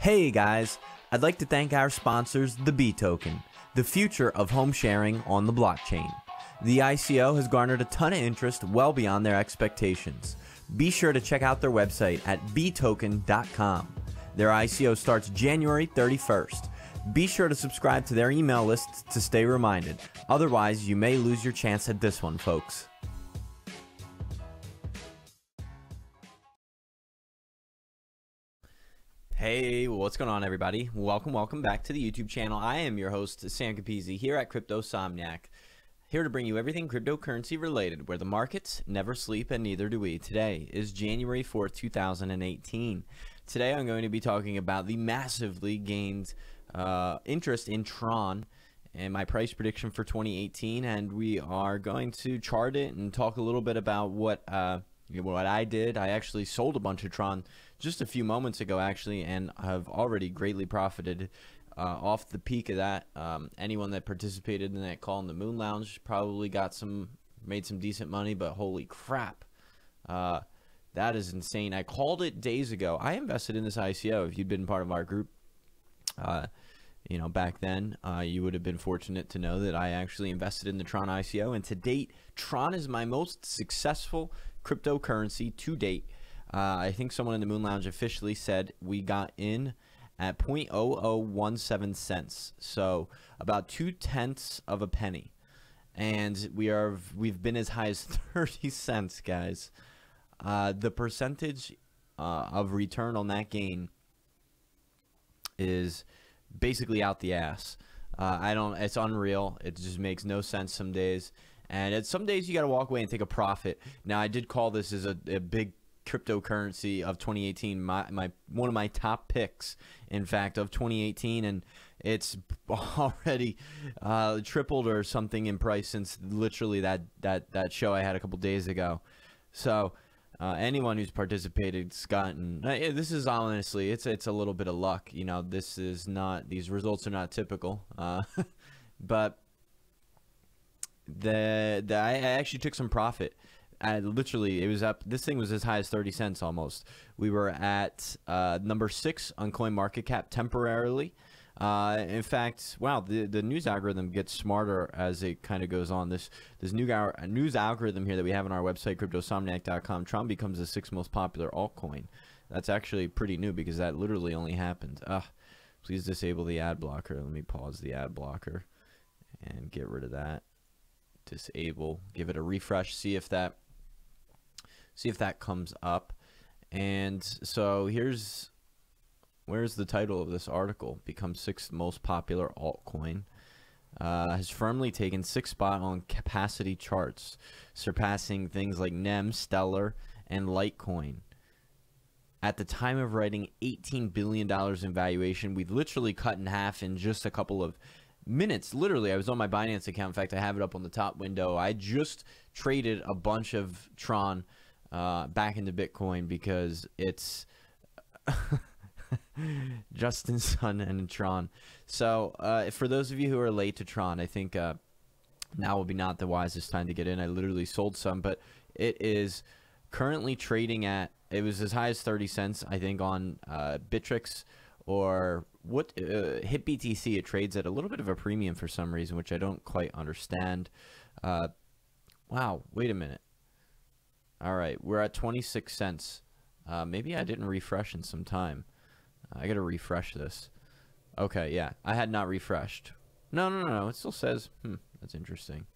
Hey guys, I'd like to thank our sponsors, the B Token, the future of home sharing on the blockchain. The ICO has garnered a ton of interest well beyond their expectations. Be sure to check out their website at btoken.com. Their ICO starts January 31st. Be sure to subscribe to their email lists to stay reminded. Otherwise, you may lose your chance at this one, folks. Hey, what's going on, everybody? Welcome back to the YouTube channel. I am your host, Sam Capizzi, here at CryptoSomniac, here to bring you everything cryptocurrency related, where the markets never sleep and neither do we. Today is January 4th, 2018. Today I'm going to be talking about the massively gained interest in Tron and my price prediction for 2018, and we are going to chart it and talk a little bit about what I did. I actually sold a bunch of Tron just a few moments ago, actually, and have already greatly profited off the peak of that. Anyone that participated in that call in the Moon Lounge probably made some decent money, but holy crap, that is insane. I called it days ago. I invested in this ICO. If you'd been part of our group, back then, you would have been fortunate to know that I actually invested in the Tron ICO, and to date, Tron is my most successful cryptocurrency to date. I think someone in the Moon Lounge officially said we got in at 0.0017 cents, so about 2/10 of a penny, and we've been as high as 30 cents, guys. The percentage of return on that gain is basically out the ass. It's unreal. It just makes no sense some days, and some days you got to walk away and take a profit. Now, I did call this as a big cryptocurrency of 2018, one of my top picks, in fact, of 2018, and it's already tripled or something in price since literally that show I had a couple days ago. So anyone who's participated gotten, this is honestly, it's a little bit of luck. These results are not typical, but I actually took some profit. Literally, it was up. This thing was as high as 30 cents almost. We were at number 6 on CoinMarketCap temporarily. In fact, wow, the news algorithm gets smarter as it kind of goes on. This news algorithm here that we have on our website, cryptosomniac.com, Tron becomes the 6th most popular altcoin. That's actually pretty new because that literally only happened. Please disable the ad blocker. Let me pause the ad blocker and get rid of that. Disable. Give it a refresh. See if that comes up. And so where's the title of this article? Becomes 6th most popular altcoin. Has firmly taken 6th spot on capacity charts, surpassing things like NEM, Stellar, and Litecoin. At the time of writing, $18 billion in valuation. We've literally cut in half in just a couple of minutes. Literally, I was on my Binance account. In fact, I have it up on the top window. I just traded a bunch of Tron back into Bitcoin because it's Justin Sun and Tron. So for those of you who are late to Tron, I think now will be not the wisest time to get in. I literally sold some, but it is currently trading at, it was as high as 30 cents, I think, on Bittrex or HitBTC. It trades at a little bit of a premium for some reason, which I don't quite understand. Wow, wait a minute. All right, we're at 26 cents. Maybe I didn't refresh in some time. I gotta refresh this. Okay, yeah, I had not refreshed. No, it still says, that's interesting.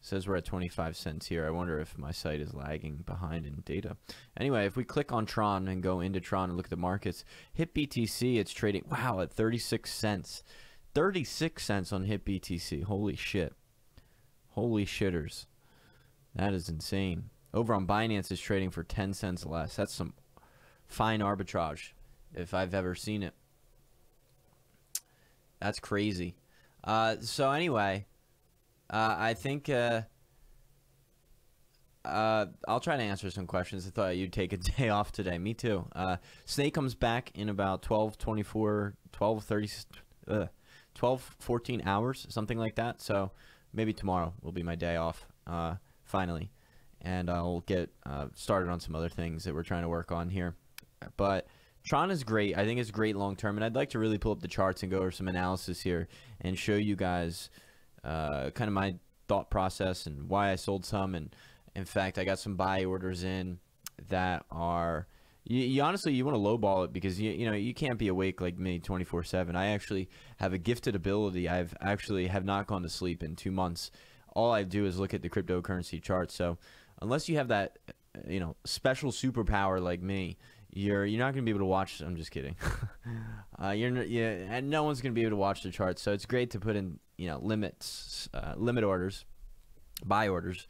It says we're at 25 cents here. I wonder if my site is lagging behind in data. Anyway, if we click on Tron and go into Tron and look at the markets, HitBTC, it's trading, wow, at 36 cents. 36 cents on HitBTC. Holy shit. Holy shitters. That is insane. Over on Binance, it's trading for 10 cents less. That's some fine arbitrage if I've ever seen it. That's crazy. So anyway, I think I'll try to answer some questions. I thought you'd take a day off today. Me too. Snake comes back in about 12, 14 hours, something like that. So maybe tomorrow will be my day off, finally. And I'll get started on some other things that we're trying to work on here. But Tron is great. I think it's great long term, and I'd like to really pull up the charts and go over some analysis here and show you guys kind of my thought process and why I sold some. And in fact, I got some buy orders in that are you honestly you want to lowball it because you know you can't be awake like me 24/7. I actually have a gifted ability. I've actually have not gone to sleep in 2 months. All I do is look at the cryptocurrency chart. So unless you have that special superpower like me, you're not going to be able to watch. I'm just kidding. And no one's going to be able to watch the charts. So it's great to put in limits, limit orders, buy orders,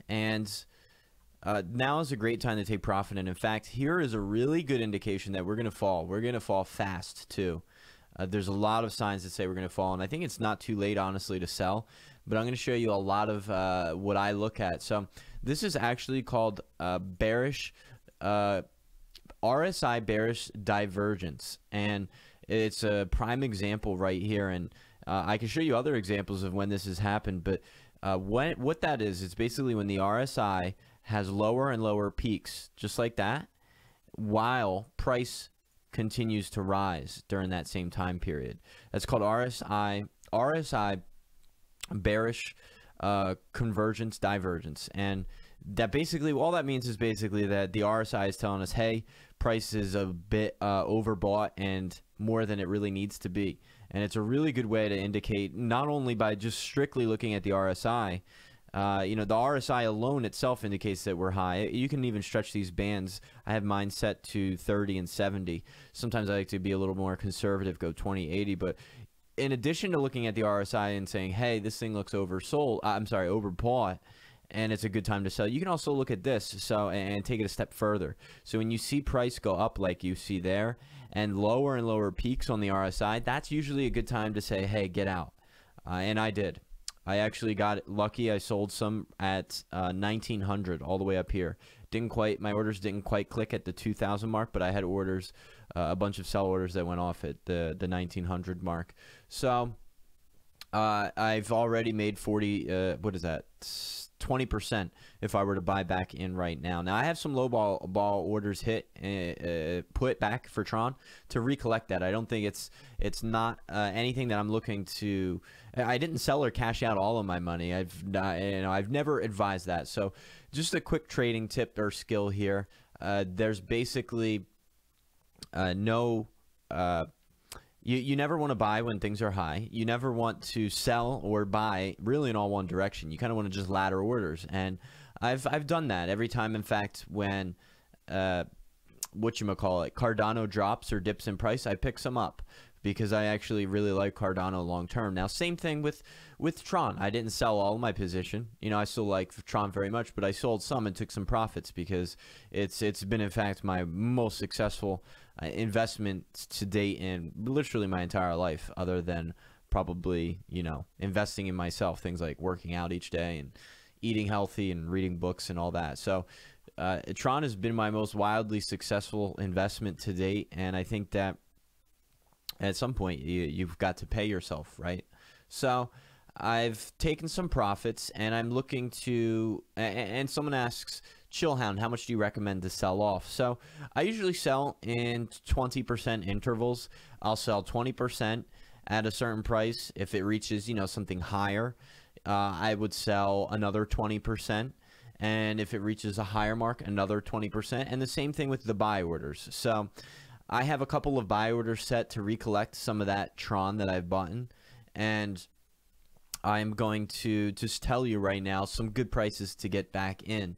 and now is a great time to take profit. And in fact, here is a really good indication that we're going to fall. We're going to fall fast too. There's a lot of signs that say we're going to fall, and I think it's not too late, honestly, to sell. But I'm going to show you a lot of what I look at. So this is actually called bearish. RSI bearish divergence, and it's a prime example right here, and I can show you other examples of when this has happened, but what that is, it's basically when the RSI has lower and lower peaks, just like that, while price continues to rise during that same time period. That's called RSI bearish convergence divergence, and that basically all that means is basically that the RSI is telling us, hey, price is a bit overbought and more than it really needs to be. And it's a really good way to indicate, not only by just strictly looking at the RSI, the RSI alone itself indicates that we're high. You can even stretch these bands. I have mine set to 30 and 70. Sometimes I like to be a little more conservative, go 20, 80, but in addition to looking at the RSI and saying, hey, this thing looks overbought, and it's a good time to sell, you can also look at this and take it a step further. So when you see price go up like you see there and lower peaks on the RSI, that's usually a good time to say, hey, get out. And I did. I actually got lucky. I sold some at 1900 all the way up here. My orders didn't quite click at the 2000 mark, but I had orders, a bunch of sell orders that went off at the 1900 mark. So I've already made 40, what is that? 20% if I were to buy back in right now. Now I have some low ball orders put back for Tron to recollect that. I don't think it's not anything that I'm looking to. I didn't sell or cash out all of my money. I've never advised that. So just a quick trading tip or skill here. There's basically no. You never want to buy when things are high. You never want to sell or buy really in all one direction. You kind of want to just ladder orders, and I've done that every time. In fact, when Cardano drops or dips in price, I pick some up because I actually really like Cardano long term. Now, same thing with Tron. I didn't sell all of my position. I still like Tron very much, but I sold some and took some profits because it's been in fact my most successful investment to date in literally my entire life, other than probably investing in myself, things like working out each day and eating healthy and reading books and all that. So Tron has been my most wildly successful investment to date, and I think that at some point you've got to pay yourself, right? So I've taken some profits, and I'm looking to, and someone asks, Chillhound, how much do you recommend to sell off? So I usually sell in 20% intervals. I'll sell 20% at a certain price. If it reaches, something higher, I would sell another 20%. And if it reaches a higher mark, another 20%. And the same thing with the buy orders. So I have a couple of buy orders set to recollect some of that Tron that I've bought in. And I'm going to just tell you right now some good prices to get back in.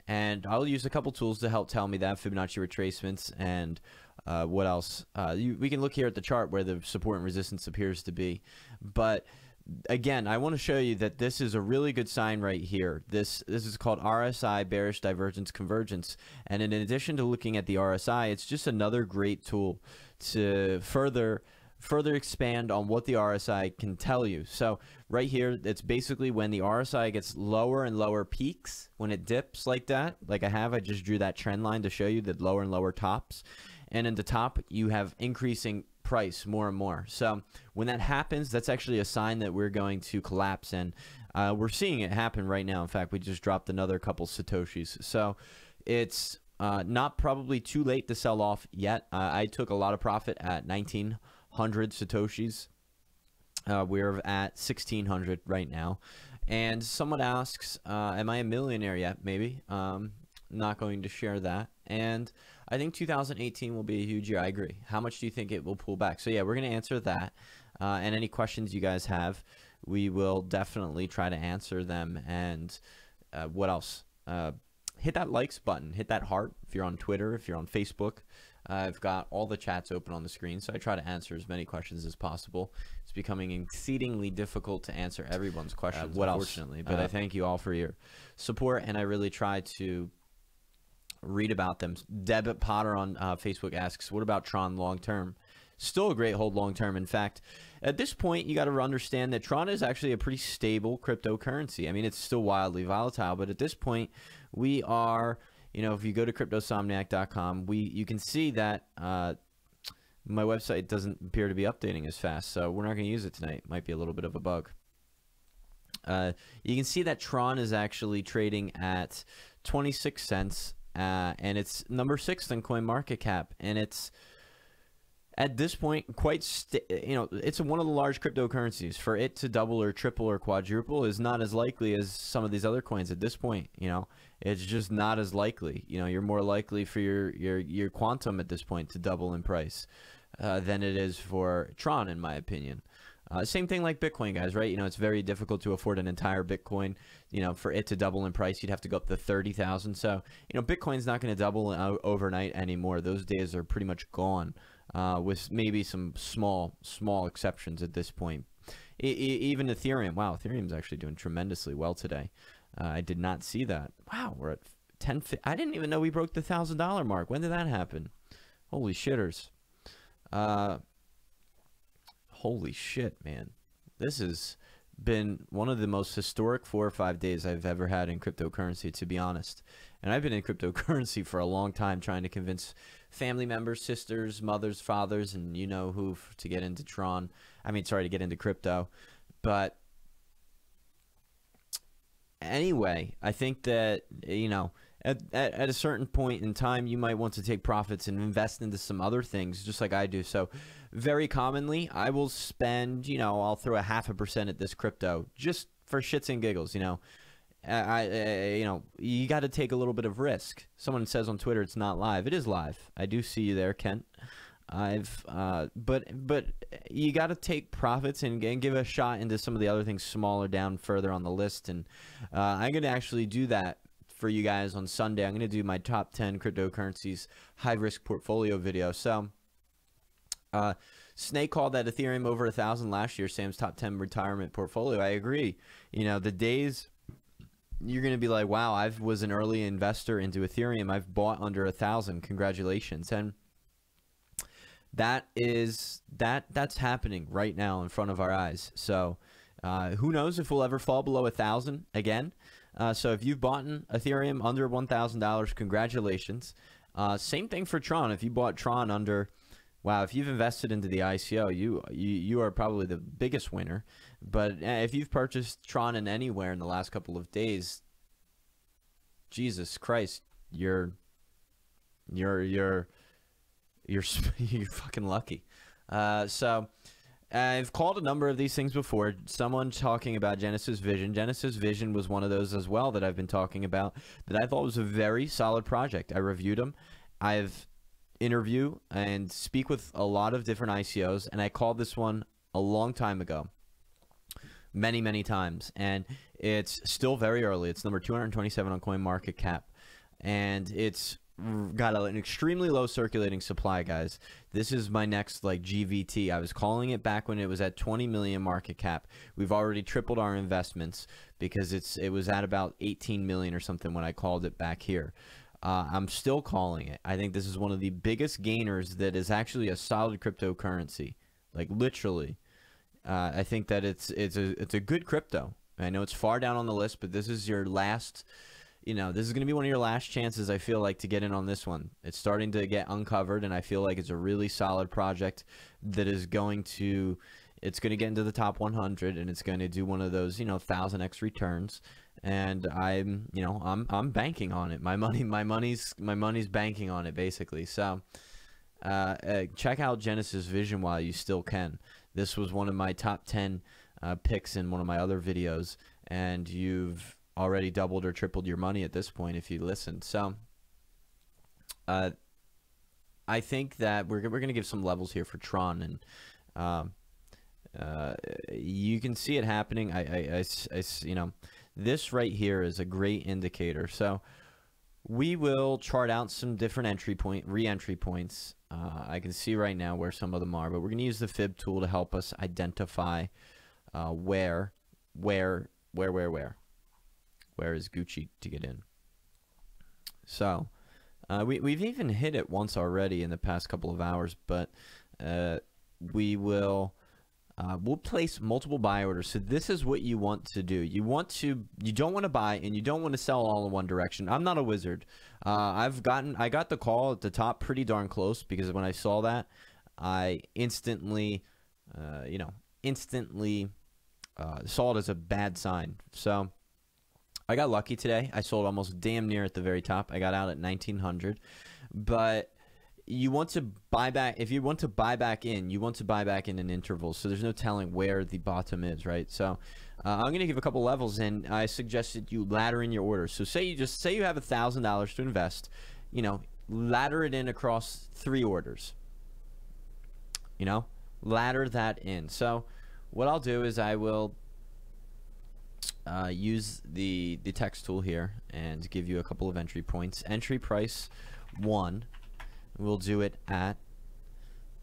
And I'll use a couple tools to help tell me that, Fibonacci retracements, and what else? We can look here at the chart where the support and resistance appears to be. But again, I want to show you that this is a really good sign right here. This is called RSI bearish divergence convergence. And in addition to looking at the RSI, it's just another great tool to further expand on what the RSI can tell you. So right here, it's basically when the RSI gets lower and lower peaks, when it dips like that, like I just drew that trend line to show you the lower and lower tops. And in the top, you have increasing price more and more. So when that happens, that's actually a sign that we're going to collapse. And we're seeing it happen right now. In fact, we just dropped another couple Satoshis. So it's Not probably too late to sell off yet. I took a lot of profit at 1,900 Satoshis. We're at 1,600 right now. And someone asks, am I a millionaire yet? Maybe. Not going to share that. And I think 2018 will be a huge year. I agree. How much do you think it will pull back? So yeah, we're going to answer that. And any questions you guys have, we will definitely try to answer them. And what else? Hit that likes button. Hit that heart if you're on Twitter, if you're on Facebook. I've got all the chats open on the screen, so I try to answer as many questions as possible. It's becoming exceedingly difficult to answer everyone's questions, unfortunately. But I thank you all for your support, and I really try to read about them. Deb Potter on Facebook asks, what about Tron long term? Still a great hold long term. In fact, at this point, you got to understand that Tron is actually a pretty stable cryptocurrency. I mean, it's still wildly volatile, but at this point, we are, you know, if you go to cryptosomniac.com, you can see that my website doesn't appear to be updating as fast, so we're not going to use it tonight. Might be a little bit of a bug. You can see that Tron is actually trading at 26 cents, and it's number 6 in CoinMarketCap, and it's at this point it's one of the large cryptocurrencies. For it to double or triple or quadruple is not as likely as some of these other coins at this point. You know, it's just not as likely. You know, you're more likely for your quantum at this point to double in price than it is for Tron, in my opinion. Same thing like Bitcoin, guys, right? You know, it's very difficult to afford an entire Bitcoin. You know, for it to double in price, you'd have to go up to 30,000. So, you know, Bitcoin's not going to double overnight anymore. Those days are pretty much gone, with maybe some small exceptions at this point. Even Ethereum. Wow, Ethereum's actually doing tremendously well today. I did not see that. Wow, we're at 10. I didn't even know we broke the $1,000 mark. When did that happen? Holy shitters. Holy shit, man. This has been one of the most historic 4 or 5 days I've ever had in cryptocurrency, to be honest. And I've been in cryptocurrency for a long time, trying to convince family members, sisters, mothers, fathers, and you know who to get into Tron. I mean, sorry, to get into crypto. But anyway, I think that, you know, at a certain point in time, you might want to take profits and invest into some other things, just like I do. So very commonly, I will spend, you know, I'll throw a 0.5% at this crypto just for shits and giggles, you know. You know, you got to take a little bit of risk. Someone says on Twitter it's not live. It is live. I do see you there, Kent. But you got to take profits and give a shot into some of the other things smaller down further on the list. And I'm going to actually do that for you guys on Sunday. I'm going to do my top 10 cryptocurrencies high risk portfolio video. So Snake called that Ethereum over 1,000 last year, Sam's top 10 retirement portfolio. I agree. You know, the days you're going to be like, wow, I was an early investor into Ethereum. I've bought under 1,000. Congratulations. And that's happening right now in front of our eyes. So who knows if we'll ever fall below 1,000 again. So if you've bought Ethereum under $1,000, congratulations. Same thing for Tron. If you bought Tron under, wow, if you've invested into the ICO, you are probably the biggest winner. But if you've purchased Tron in anywhere in the last couple of days, Jesus Christ, you're fucking lucky. So I've called a number of these things before. Someone talking about Genesis Vision. Genesis Vision was one of those as well that I've been talking about that I thought was a very solid project. I reviewed them. I've interviewed and speak with a lot of different ICOs, and I called this one a long time ago. Many times. And it's still very early. It's number 227 on CoinMarketCap. And it's got an extremely low circulating supply, guys. This is my next like GVT. I was calling it back when it was at 20 million market cap. We've already tripled our investments because it was at about 18 million or something when I called it back here. I'm still calling it. I think this is one of the biggest gainers that is actually a solid cryptocurrency. Like literally. I think that it's a good crypto. I know it's far down on the list, but this is your last, you know, this is going to be one of your last chances, I feel like, to get in on this one. It's starting to get uncovered, and I feel like it's a really solid project that is going to, it's going to get into the top 100, and it's going to do one of those, you know, 1,000x returns. and I'm banking on it. My money's banking on it basically. So check out Genesis Vision while you still can. This was one of my top 10 picks in one of my other videos, and you've already doubled or tripled your money at this point if you listened. So I think that we're gonna give some levels here for Tron, and you can see it happening. This right here is a great indicator. So we will chart out some different re-entry points. I can see right now where some of them are, but we're gonna use the fib tool to help us identify where is Gucci to get in. So we've even hit it once already in the past couple of hours, but we'll place multiple buy orders. So this is what you want to do. You don't want to buy and you don't want to sell all in one direction. I'm not a wizard. I got the call at the top pretty darn close, because when I saw that, I instantly saw it as a bad sign. So I got lucky today. I sold almost damn near at the very top. I got out at 1900. But you want to buy back. If you want to buy back in, you want to buy back in an interval. So there's no telling where the bottom is, right? So I'm going to give a couple levels, and I suggested you ladder in your orders. So say you have $1,000 to invest, ladder it in across 3 orders. Ladder that in. So what I'll do is I will use the text tool here and give you a couple of entry points. Entry price 1. We'll do it at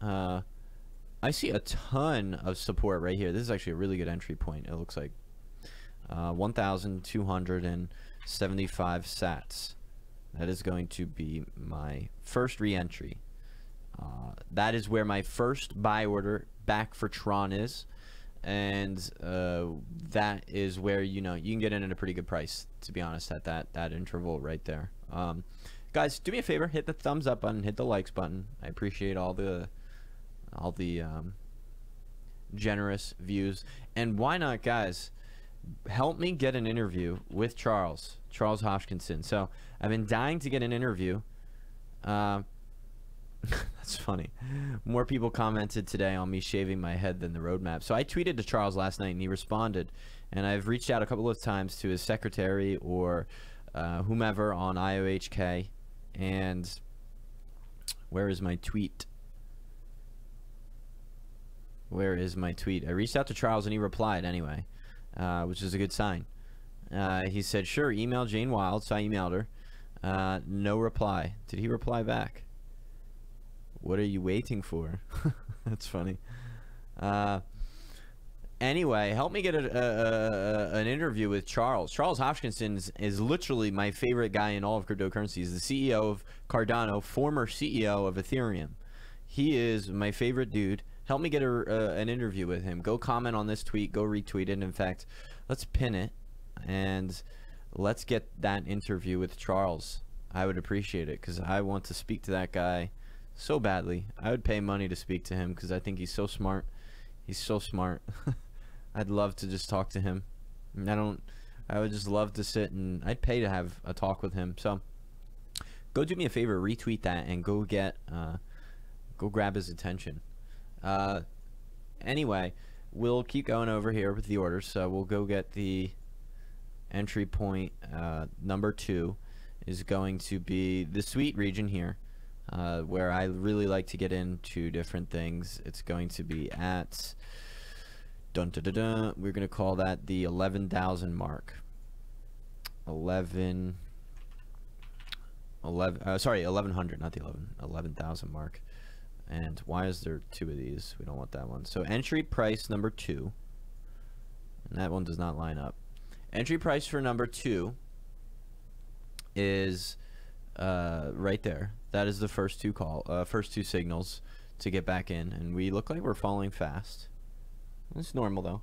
I see a ton of support right here. This is actually a really good entry point. It looks like 1,275 sats. That is going to be my first re-entry. That is where my first buy order back for Tron is, and that is where you can get in at a pretty good price, to be honest, at that interval right there. Guys, do me a favor, hit the thumbs up button, hit the likes button. I appreciate all the generous views. And why not, guys, help me get an interview with Charles Hoskinson. So I've been dying to get an interview. That's funny. More people commented today on me shaving my head than the roadmap. So I tweeted to Charles last night and he responded, and I've reached out a couple of times to his secretary or whomever on IOHK. And where is my tweet? Where is my tweet? I reached out to Charles and he replied anyway, which is a good sign. He said, sure, email Jane Wild. So I emailed her. No reply. Did he reply back? What are you waiting for? That's funny. Anyway, help me get an interview with Charles. Charles Hoskinson is literally my favorite guy in all of cryptocurrency. He's the CEO of Cardano, former CEO of Ethereum. He is my favorite dude. Help me get an interview with him. Go comment on this tweet. Go retweet it. In fact, let's pin it, and let's get that interview with Charles. I would appreciate it, because I want to speak to that guy so badly. I would pay money to speak to him, because I think he's so smart. He's so smart. I'd love to just talk to him. I would just love to sit and I'd pay to have a talk with him. So go do me a favor, retweet that, and go grab his attention. Anyway, we'll keep going over here with the orders. So we'll go get the entry point. Number 2 is going to be the sweet region here, where I really like to get into different things. It's going to be at we're going to call that the 11,000 mark. 1100, not the 11,000 mark. And why is there 2 of these? We don't want that one. So entry price number 2, and that one does not line up. Entry price for number 2 is right there. That is the first two signals to get back in, and we look like we're falling fast. It's normal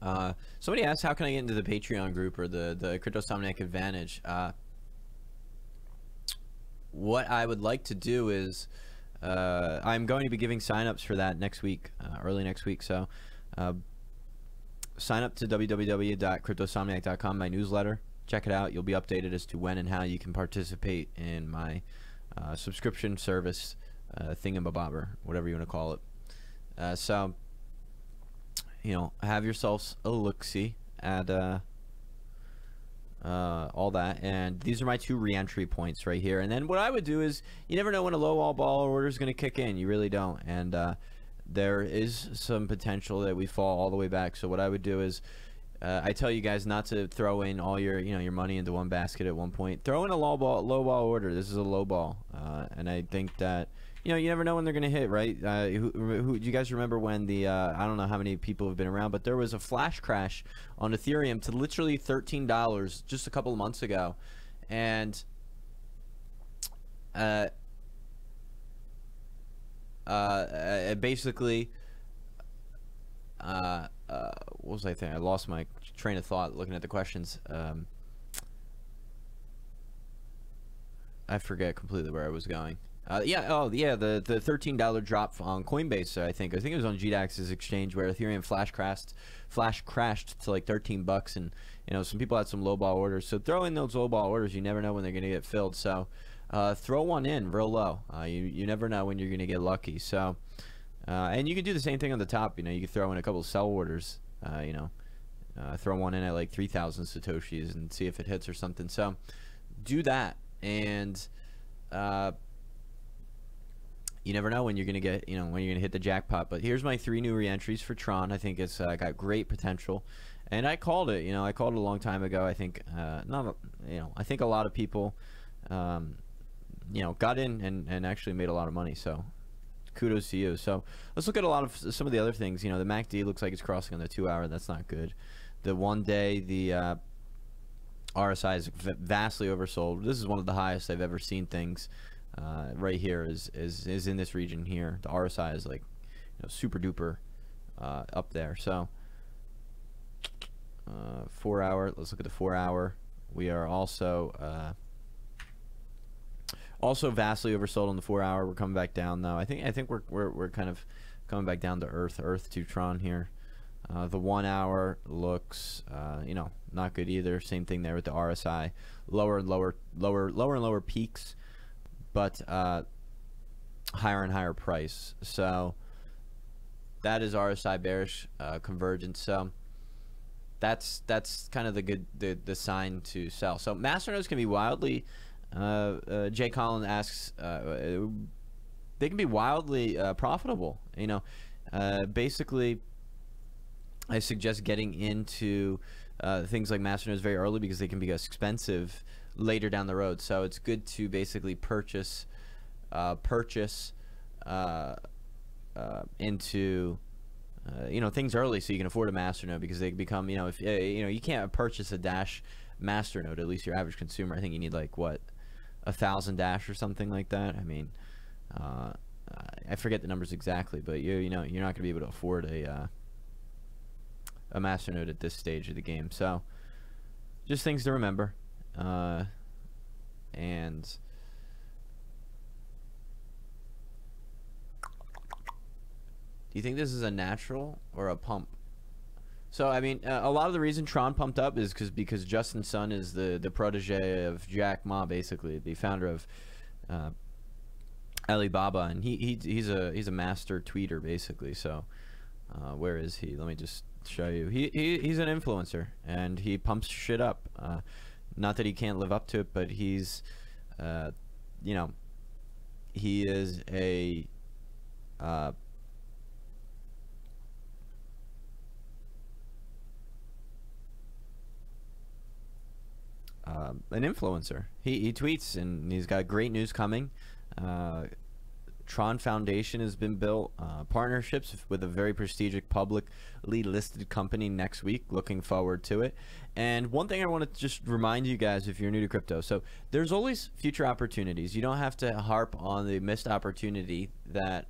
though. Somebody asked, how can I get into the Patreon group or the Cryptosomniac Advantage? What I would like to do is I'm going to be giving signups for that next week, early next week. So sign up to www.cryptosomniac.com, my newsletter. Check it out. You'll be updated as to when and how you can participate in my subscription service thingamabobber, whatever you want to call it. So, have yourselves a look-see at all that. And these are my 2 re-entry points right here. And then what I would do is, you never know when a low ball order is going to kick in. You really don't. And there is some potential that we fall all the way back. So what I would do is, I tell you guys not to throw in all your your money into one basket at one point. Throw in a low ball order. This is a low ball, and I think that you never know when they're gonna hit, right? Who do you guys remember when the I don't know how many people have been around, but there was a flash crash on Ethereum to literally $13 just a couple of months ago, and basically. What was I thinking? I lost my train of thought looking at the questions. I forget completely where I was going. The $13 drop on Coinbase. I think it was on GDAX's exchange where Ethereum flash crashed to like $13, and some people had some low ball orders. So throw in those low ball orders. You never know when they're gonna get filled. So throw one in real low. You never know when you're gonna get lucky. So. And you can do the same thing on the top. You can throw in a couple of sell orders. Throw one in at like 3,000 satoshis and see if it hits or something. So do that, and you never know when you're gonna get when you're gonna hit the jackpot. But here's my 3 new re-entries for Tron. I think it's got great potential, and I called it. I called it a long time ago. I think I think a lot of people got in and actually made a lot of money. So. Kudos to you. So let's look at some of the other things. The MACD looks like it's crossing on the 2-hour. That's not good. The 1-day, the RSI is vastly oversold. This is one of the highest I've ever seen things. Right here is in this region here. The RSI is like super duper up there. So 4-hour. Let's look at the 4-hour. We are also vastly oversold on the 4-hour. We're coming back down though. I think we're kind of coming back down to earth to Tron here. The 1-hour looks not good either. Same thing there with the RSI. Lower and lower peaks, but higher and higher price. So that is RSI bearish convergence. So that's kind of the sign to sell. So masternodes can be wildly Jay Collins asks, they can be wildly profitable. Basically, I suggest getting into things like masternodes very early because they can be expensive later down the road. So it's good to basically purchase into things early so you can afford a masternode, because they become if you can't purchase a Dash masternode, at least your average consumer. I think you need like what, 1,000 Dash or something like that. I mean, I forget the numbers exactly, but you're not going to be able to afford a masternode at this stage of the game. So just things to remember. And do you think this is a natural or a pump? So I mean, a lot of the reason Tron pumped up is because Justin Sun is the protege of Jack Ma, basically the founder of Alibaba, and he's a master tweeter basically. So where is he? Let me just show you. He's an influencer and he pumps shit up. Not that he can't live up to it, but he's he is a an influencer. He tweets and he's got great news coming. Tron Foundation has been built, partnerships with a very prestigious publicly listed company next week. Looking forward to it. And one thing I want to just remind you guys, if you're new to crypto, so there's always future opportunities. You don't have to harp on the missed opportunity that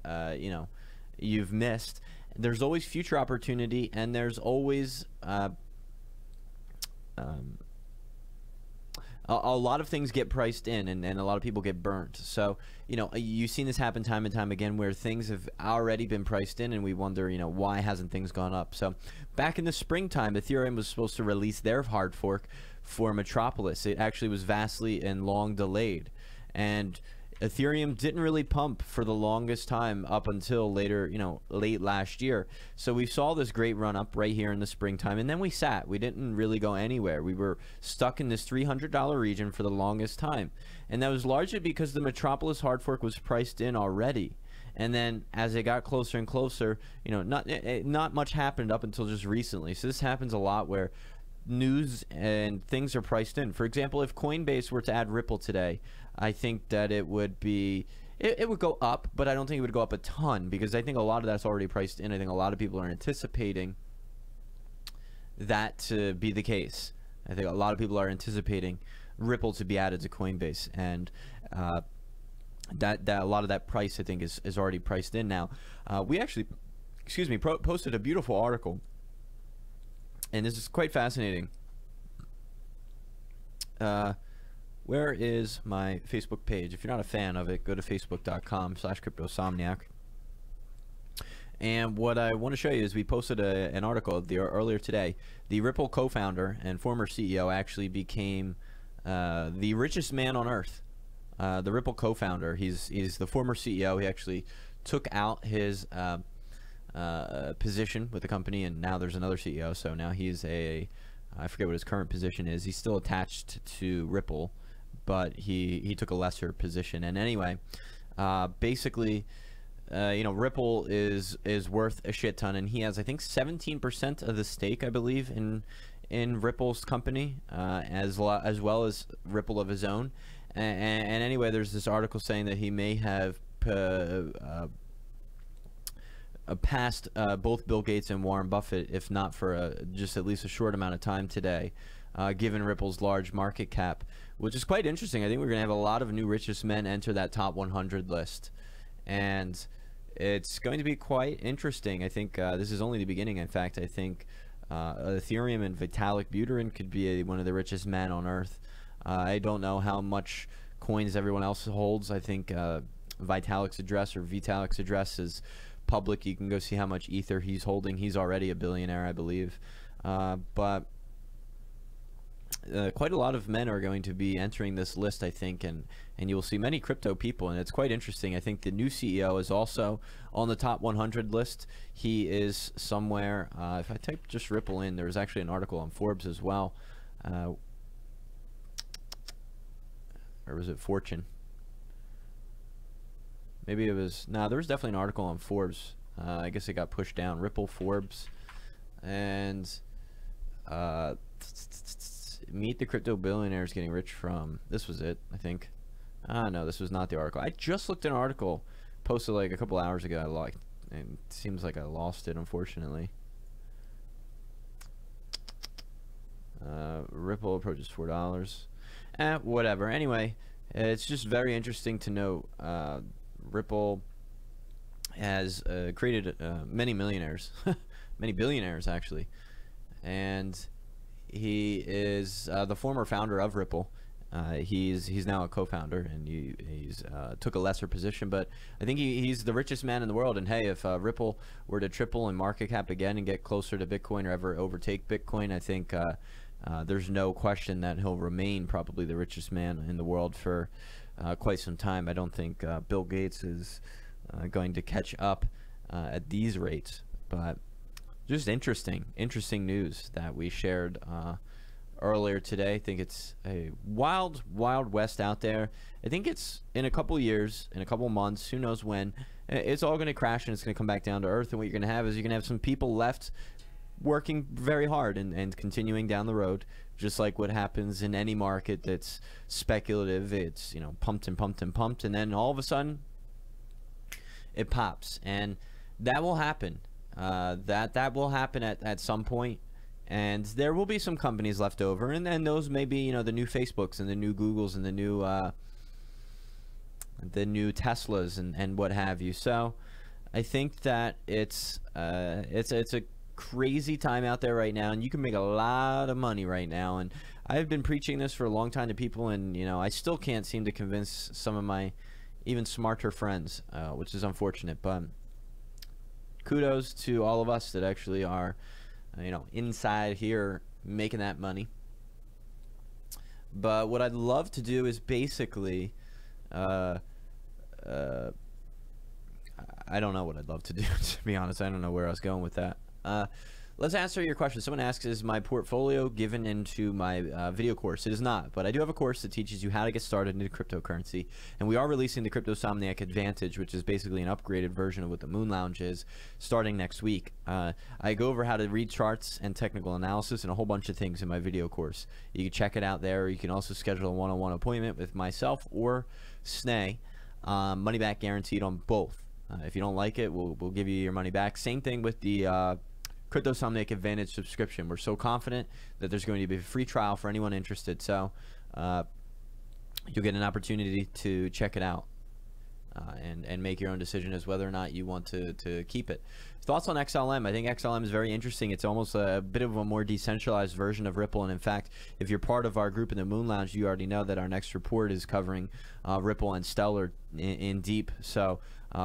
you've missed. There's always future opportunity, and there's always a lot of things get priced in, and a lot of people get burnt. So, you know, you've seen this happen time and time again where things have already been priced in, and we wonder, you know, why hasn't things gone up? So back in the springtime, Ethereum was supposed to release their hard fork for Metropolis. It actually was vastly and long delayed, and Ethereum didn't really pump for the longest time up until later, you know, late last year. So we saw this great run up right here in the springtime, and then we sat. We didn't really go anywhere. We were stuck in this $300 region for the longest time, and that was largely because the Metropolis hard fork was priced in already. And then as it got closer and closer, you know, not much happened up until just recently. So this happens a lot where news and things are priced in. For example, if Coinbase were to add Ripple today, I think that it would be, it would go up, but I don't think it would go up a ton, because I think a lot of that's already priced in. I think a lot of people are anticipating that to be the case. I think a lot of people are anticipating Ripple to be added to Coinbase, and that a lot of that price, I think, is already priced in now. We actually, excuse me, posted a beautiful article, and this is quite fascinating. Where is my Facebook page? If you're not a fan of it, go to facebook.com/cryptosomniac. And what I want to show you is we posted an article earlier today. The Ripple co-founder and former CEO actually became the richest man on earth. The Ripple co-founder, he's the former CEO. He actually took out his position with the company, and now there's another CEO. So now he's I forget what his current position is. He's still attached to Ripple, but he took a lesser position. And anyway, basically, you know, Ripple is worth a shit ton, and he has, I think, 17% of the stake, I believe, in Ripple's company, as well as Ripple of his own. And anyway, there's this article saying that he may have passed both Bill Gates and Warren Buffett, if not for just at least a short amount of time today, given Ripple's large market cap, which is quite interesting. I think we're going to have a lot of new richest men enter that top 100 list, and it's going to be quite interesting. I think this is only the beginning. In fact, I think Ethereum and Vitalik Buterin could be one of the richest men on earth. I don't know how much coins everyone else holds. I think Vitalik's address is public. You can go see how much ether he's holding. He's already a billionaire, I believe. But quite a lot of men are going to be entering this list, I think, and you will see many crypto people, and it's quite interesting. I think the new CEO is also on the top 100 list. He is somewhere, if I type just Ripple in, there was actually an article on Forbes as well, or was it Fortune? Maybe it was, no, there was definitely an article on Forbes. I guess it got pushed down. Ripple, Forbes, and meet the crypto billionaires getting rich from, this was it, I think. No, this was not the article. I just looked at an article posted like a couple hours ago. It seems like I lost it, unfortunately. Ripple approaches $4. Whatever. Anyway, it's just very interesting to note Ripple has created many millionaires, many billionaires actually, and he is the former founder of Ripple. He's now a co-founder, and he's took a lesser position, but I think he's the richest man in the world. And hey, if Ripple were to triple in market cap again and get closer to Bitcoin or ever overtake Bitcoin, I think there's no question that he'll remain probably the richest man in the world for quite some time. I don't think Bill Gates is going to catch up at these rates, but just interesting news that we shared earlier today. I think it's a wild west out there. I think it's in a couple years, in a couple months, who knows when, it's all going to crash and it's going to come back down to earth. And what you're going to have is you're going to have some people left working very hard and continuing down the road, just like what happens in any market that's speculative. It's, you know, pumped and pumped and pumped, and then all of a sudden it pops, and that will happen. That will happen at some point, and there will be some companies left over, and then those may be, you know, the new Facebooks and the new Googles and the new Teslas and what have you. So I think that it's a crazy time out there right now, and you can make a lot of money right now. And I've been preaching this for a long time to people, and you know, I still can't seem to convince some of my even smarter friends, which is unfortunate. But kudos to all of us that actually are, you know, inside here making that money. But what I'd love to do is basically, I don't know what I'd love to do, to be honest. I don't know where I was going with that. Let's answer your question. Someone asks, is my portfolio given into my video course? It is not, but I do have a course that teaches you how to get started into cryptocurrency, and we are releasing the Cryptosomniac Advantage, which is basically an upgraded version of what the Moon Lounge is, starting next week. I go over how to read charts and technical analysis and a whole bunch of things in my video course. You can check it out there. You can also schedule a one-on-one appointment with myself or Snay. Money back guaranteed on both. If you don't like it, we'll give you your money back. Same thing with the Cryptosomniac Advantage subscription. We're so confident that there's going to be a free trial for anyone interested, so you'll get an opportunity to check it out and make your own decision as whether or not you want to keep it. Thoughts on XLM? I think XLM is very interesting. It's almost a bit of a more decentralized version of Ripple, and in fact, if you're part of our group in the Moon Lounge, you already know that our next report is covering Ripple and Stellar in deep, so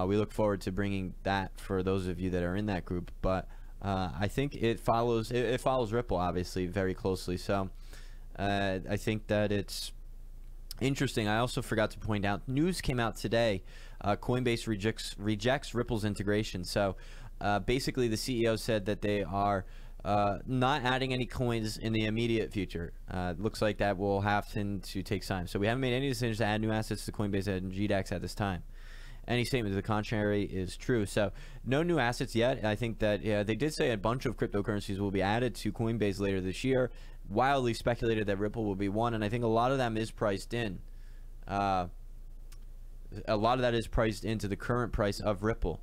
we look forward to bringing that for those of you that are in that group. But I think it follows Ripple obviously very closely, so I think that it's interesting. I also forgot to point out, news came out today. Coinbase rejects Ripple's integration. So basically the CEO said that they are not adding any coins in the immediate future. Looks like that will have to take time. So we haven't made any decisions to add new assets to Coinbase and GDAX at this time. Any statement to the contrary is true. So no new assets yet. I think that they did say a bunch of cryptocurrencies will be added to Coinbase later this year. Wildly speculated that Ripple will be one, and I think a lot of them is priced in. A lot of that is priced into the current price of Ripple.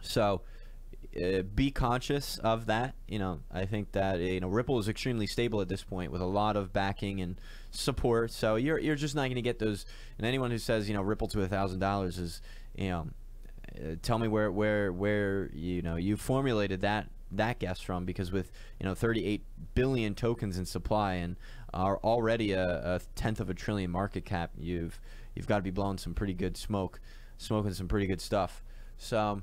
So be conscious of that. You know, I think that Ripple is extremely stable at this point with a lot of backing and support. So you're just not going to get those. And anyone who says Ripple to $1,000 is tell me where you formulated that guess from, because with 38 billion tokens in supply and are already a tenth of a trillion market cap, you've got to be blowing some pretty good smoking some pretty good stuff. So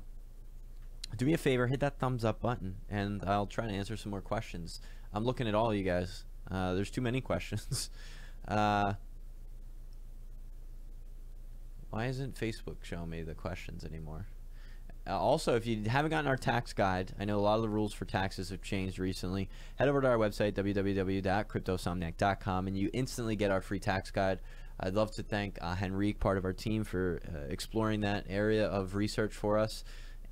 do me a favor, hit that thumbs up button, and I'll try to answer some more questions. I'm looking at all you guys. There's too many questions. Why isn't Facebook showing me the questions anymore? Also, if you haven't gotten our tax guide, I know a lot of the rules for taxes have changed recently. Head over to our website, www.cryptosomniac.com, and you instantly get our free tax guide. I'd love to thank Henrique, part of our team, for exploring that area of research for us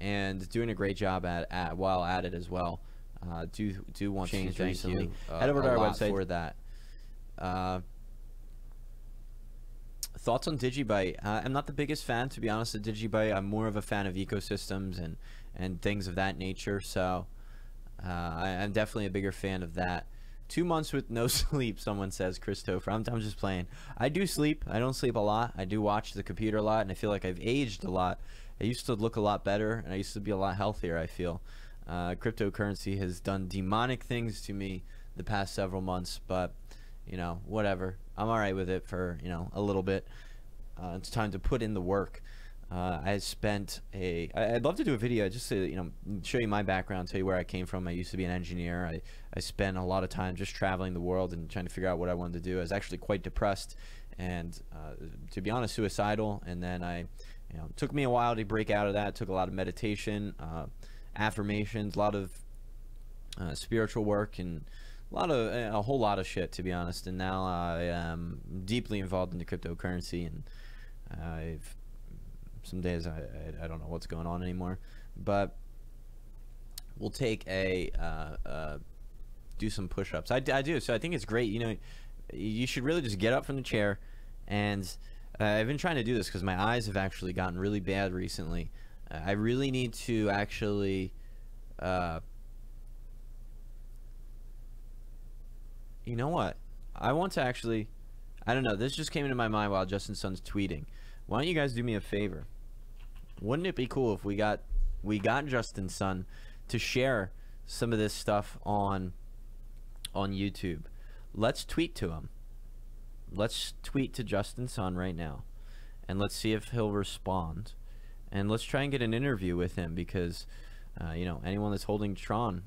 and doing a great job while at it as well. Do want to thank you. Head over to our website for that. Thoughts on Digibyte? I'm not the biggest fan, to be honest, of Digibyte. I'm more of a fan of ecosystems and things of that nature, so I'm definitely a bigger fan of that. 2 months with no sleep, someone says, Christopher. I'm just playing. I do sleep. I don't sleep a lot. I do watch the computer a lot, and I feel like I've aged a lot. I used to look a lot better, and I used to be a lot healthier, I feel. Cryptocurrency has done demonic things to me the past several months, but whatever. I'm all right with it for a little bit. It's time to put in the work. I'd love to do a video just to show you my background, tell you where I came from. I used to be an engineer. I spent a lot of time just traveling the world and trying to figure out what I wanted to do. I was actually quite depressed and to be honest, suicidal, and then it took me a while to break out of that. It took a lot of meditation, affirmations, a lot of spiritual work, and a whole lot of shit, to be honest. And now I am deeply involved in the cryptocurrency, and some days I don't know what's going on anymore. But we'll take do some push-ups. I do. So I think it's great. You should really just get up from the chair, and I've been trying to do this because my eyes have actually gotten really bad recently. I really need to actually you know what? I want to actually, I don't know, this just came into my mind while Justin Sun's tweeting. Why don't you guys do me a favor? Wouldn't it be cool if we got Justin Sun to share some of this stuff on YouTube. Let's tweet to him. Let's tweet to Justin Sun right now, and let's see if he'll respond. And let's try and get an interview with him, because you know, anyone that's holding Tron,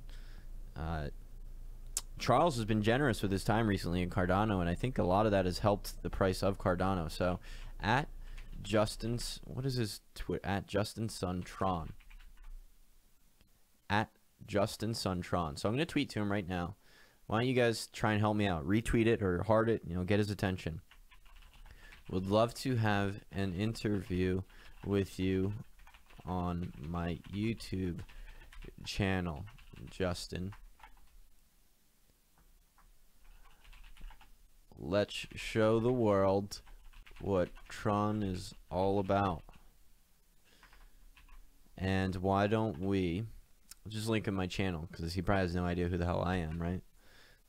Charles has been generous with his time recently in Cardano, and I think a lot of that has helped the price of Cardano. So at Justin's, what is his Twitter? At Justin Sun Tron. At Justin Sun Tron. So I'm going to tweet to him right now. Why don't you guys try and help me out? Retweet it or heart it, you know, get his attention. Would love to have an interview with you on my YouTube channel, Justin. Let's show the world what Tron is all about. And why don't we just link him my channel, because he probably has no idea who the hell I am, right?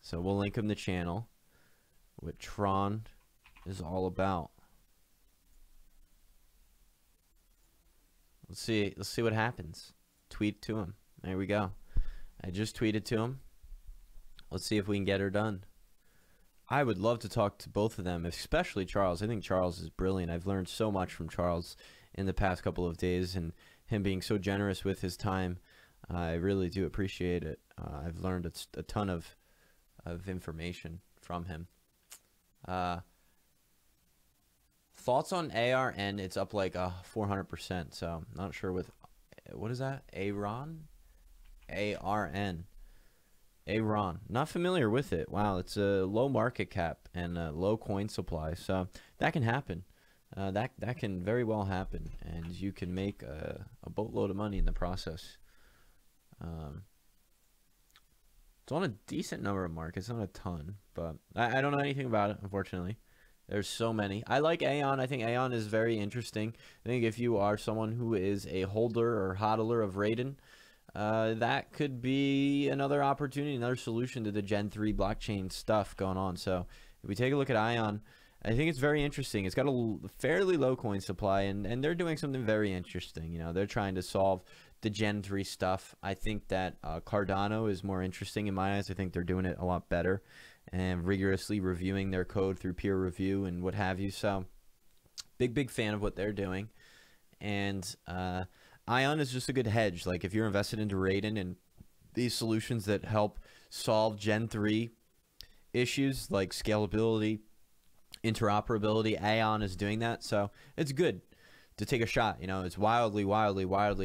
So we'll link him the channel, what Tron is all about. Let's see what happens. Tweet to him. There we go. I just tweeted to him. Let's see if we can get her done. I would love to talk to both of them, especially Charles. I think Charles is brilliant. I've learned so much from Charles in the past couple of days, and him being so generous with his time. I really do appreciate it. I've learned a ton of information from him. Thoughts on ARN? It's up like 400%. So I'm not sure with, what is that? ARN? ARN. Aaron, not familiar with it. Wow, it's a low market cap and a low coin supply, so that can happen. That can very well happen, and you can make a boatload of money in the process. It's on a decent number of markets, not a ton, but I don't know anything about it, unfortunately. There's so many. I like Aeon. I think Aeon is very interesting. I think if you are someone who is a holder or hodler of Raiden, that could be another opportunity, another solution to the Gen 3 blockchain stuff going on. So if we take a look at Ion, I think it's very interesting. It's got a fairly low coin supply, and they're doing something very interesting. You know, they're trying to solve the Gen 3 stuff. I think that Cardano is more interesting in my eyes. I think they're doing it a lot better and rigorously reviewing their code through peer review and what have you. So big fan of what they're doing. And Ion is just a good hedge. Like if you're invested into Raiden and these solutions that help solve Gen 3 issues like scalability, interoperability, Aeon is doing that. So it's good to take a shot. You know, it's wildly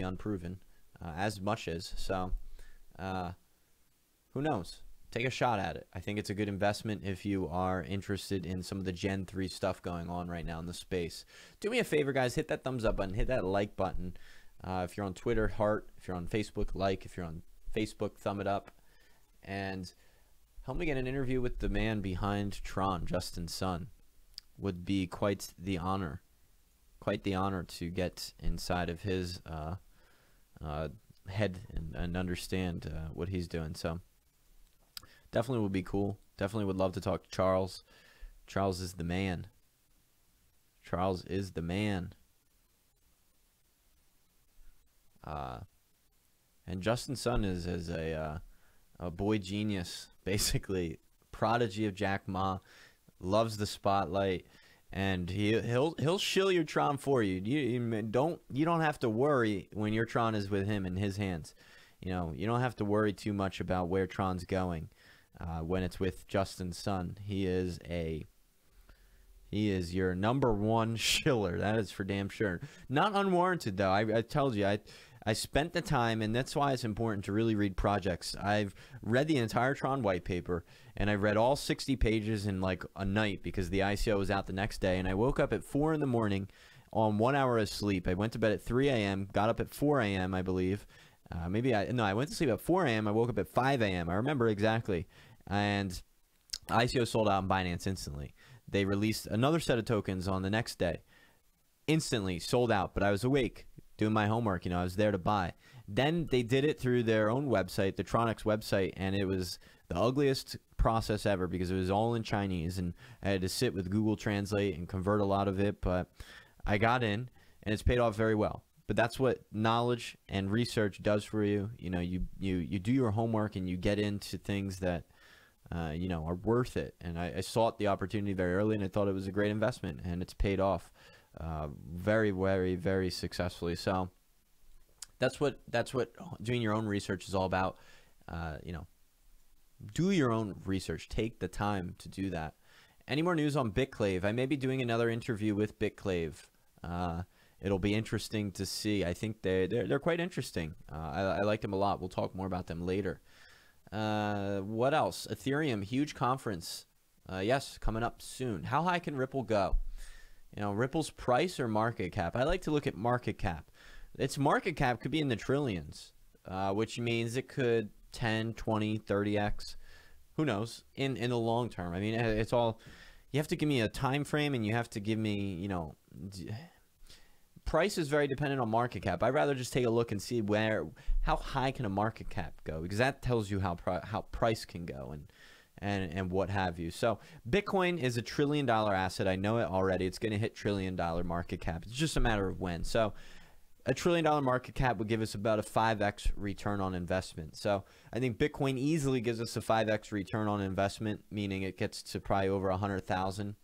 unproven, as much as. So who knows? Take a shot at it. I think it's a good investment if you are interested in some of the Gen 3 stuff going on right now in the space. Do me a favor, guys. Hit that thumbs up button. Hit that like button. If you're on Twitter, heart. If you're on Facebook, like. If you're on Facebook, thumb it up. And help me get an interview with the man behind Tron, Justin Sun. Would be quite the honor. Quite the honor to get inside of his head and understand what he's doing. So definitely would be cool. Definitely would love to talk to Charles. Charles is the man. Charles is the man. And Justin Sun is a boy genius, basically prodigy of Jack Ma, loves the spotlight, and he'll shill your Tron for you. You don't have to worry when your Tron is with him in his hands. You know, you don't have to worry too much about where Tron's going when it's with Justin Sun. He is your #1 shiller. That is for damn sure. Not unwarranted though. I told you I spent the time, and that's why it's important to really read projects. I've read the entire Tron white paper, and I read all 60 pages in like a night because the ICO was out the next day, and I woke up at 4 in the morning on 1 hour of sleep. I went to bed at 3 a.m., got up at 4 a.m., I believe. I went to sleep at 4 a.m., I woke up at 5 a.m., I remember exactly. And ICO sold out on Binance instantly. They released another set of tokens on the next day. Instantly sold out, but I was awake doing my homework. You know, I was there to buy. Then they did it through their own website, the TRONX website, and it was the ugliest process ever because it was all in Chinese, and I had to sit with Google Translate and convert a lot of it, but I got in, and it's paid off very well. but that's what knowledge and research does for you. You know, you do your homework and you get into things that you know, are worth it. And I sought the opportunity very early, and I thought it was a great investment, and it's paid off very, very, very successfully. So that's what doing your own research is all about. You know, do your own research. Take the time to do that. Any more news on BitClave? I may be doing another interview with BitClave. It'll be interesting to see. I think they're quite interesting. I like them a lot. We'll talk more about them later. What else? Ethereum, huge conference. Yes, coming up soon. How high can Ripple go? You know, Ripple's price or market cap? I like to look at market cap. Its market cap could be in the trillions, which means it could 10, 20, 30x. Who knows? In the long term. I mean, it's all, you have to give me a time frame, and you have to give me, you know, price is very dependent on market cap. I'd rather just take a look and see how high can a market cap go, because that tells you how price can go and what have you. So Bitcoin is a $1 trillion asset. I know it already. It's going to hit $1 trillion market cap. It's just a matter of when. So a $1 trillion market cap would give us about a 5x return on investment. So I think Bitcoin easily gives us a 5x return on investment, meaning it gets to probably over 100,000.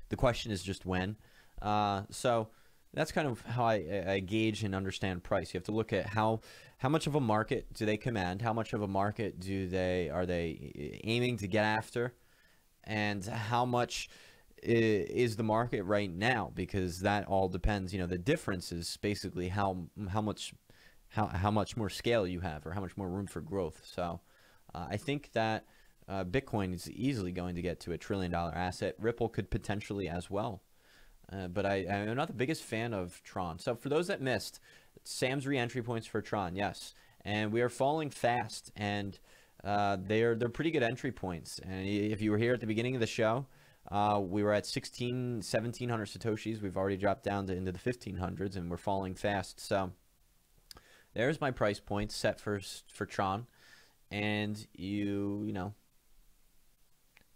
The question is just when. So that's kind of how I gauge and understand price. You have to look at how much of a market do they command, how much of a market are they aiming to get after, and how much is the market right now, because that all depends. You know, the difference is basically how much more scale you have, or how much more room for growth. So I think that Bitcoin is easily going to get to a $1 trillion asset. Ripple could potentially as well. But I'm not the biggest fan of Tron. So for those that missed, Sam's re-entry points for Tron, yes. And we are falling fast, and they're pretty good entry points. And if you were here at the beginning of the show, we were at 1,700 Satoshis. We've already dropped down into the 1,500s, and we're falling fast. So there's my price point set for Tron. And you know,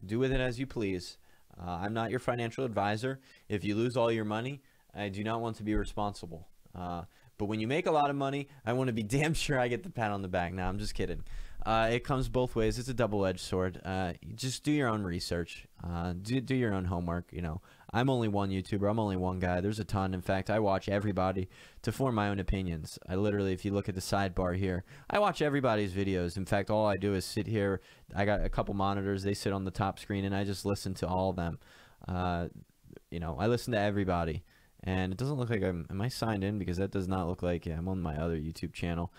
do with it as you please. I'm not your financial advisor. If you lose all your money, I do not want to be responsible. But when you make a lot of money, I want to be damn sure I get the pat on the back. Now, I'm just kidding. It comes both ways. It's a double-edged sword. Just do your own research. Do your own homework. You know, I'm only one YouTuber. I'm only one guy. There's a ton. In fact, I watch everybody to form my own opinions. I literally, if you look at the sidebar here, I watch everybody's videos. In fact, all I do is sit here. I got a couple monitors. They sit on the top screen, and I just listen to all of them. You know, I listen to everybody. And it doesn't look like am I signed in? Because that does not look like I'm on my other YouTube channel.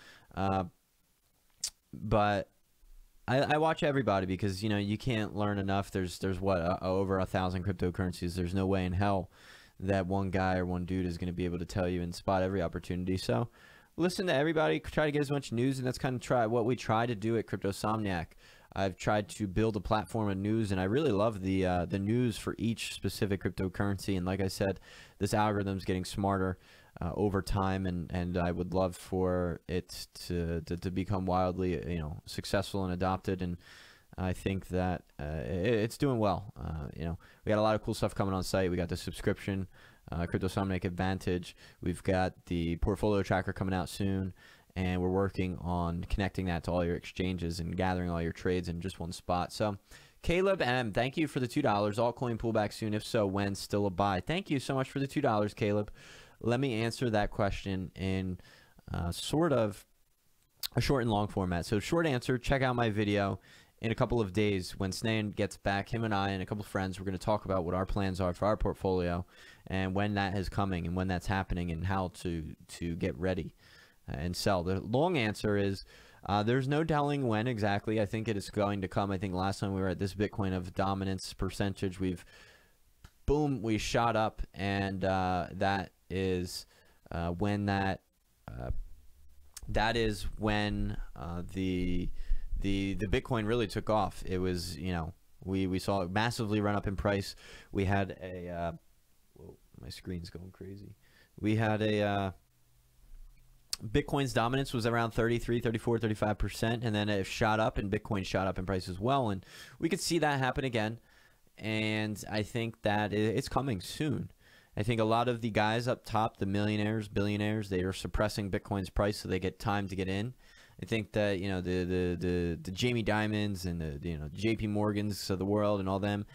But I watch everybody, because, you know, you can't learn enough. There's what, over 1,000 cryptocurrencies. There's no way in hell that one guy or one dude is going to be able to tell you and spot every opportunity. So listen to everybody, try to get as much news, and that's kind of what we try to do at CryptoSomniac. I've tried to build a platform of news, and I really love the news for each specific cryptocurrency. And like I said, this algorithm's getting smarter over time, and I would love for it to become wildly, you know, successful and adopted. And I think that it's doing well. You know, we got a lot of cool stuff coming on site. We got the subscription, CryptoSomniac Advantage. We've got the portfolio tracker coming out soon. And we're working on connecting that to all your exchanges and gathering all your trades in just one spot. So Caleb M, thank you for the $2. Altcoin pullback soon. If so, when? Still a buy? Thank you so much for the $2, Caleb. Let me answer that question in sort of a short and long format. So short answer, check out my video in a couple of days when Snayan gets back. Him and I and a couple of friends, we're going to talk about what our plans are for our portfolio and when that is coming and when that's happening and how to get ready and sell. The long answer is there's no telling when exactly. I think it is going to come. I think last time we were at this Bitcoin of dominance percentage, we shot up, and that is when the Bitcoin really took off. It was, you know, we saw it massively run up in price. We had a whoa, my screen's going crazy. We had a Bitcoin's dominance was around 33, 34, 35%, and then it shot up, and Bitcoin shot up in price as well. And we could see that happen again, and I think that it's coming soon. I think a lot of the guys up top, the millionaires, billionaires, they are suppressing Bitcoin's price so they get time to get in. I think that, you know, the Jamie Dimons and the, you know, JP Morgans of the world and all them,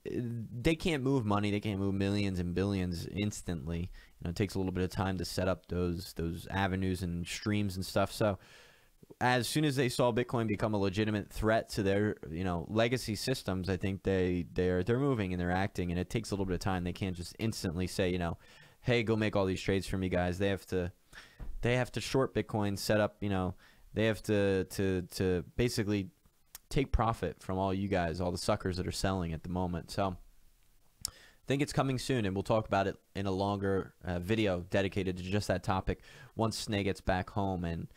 they can't move money. They can't move millions and billions instantly. You know, it takes a little bit of time to set up those avenues and streams and stuff. So as soon as they saw Bitcoin become a legitimate threat to their, you know, legacy systems, I think they're moving and they're acting, and it takes a little bit of time. They can't just instantly say, you know, hey, go make all these trades for me, guys. They have to short Bitcoin, set up, you know, they have to basically take profit from all you guys, all the suckers that are selling at the moment. So I think it's coming soon, and we'll talk about it in a longer video dedicated to just that topic once Snay gets back home and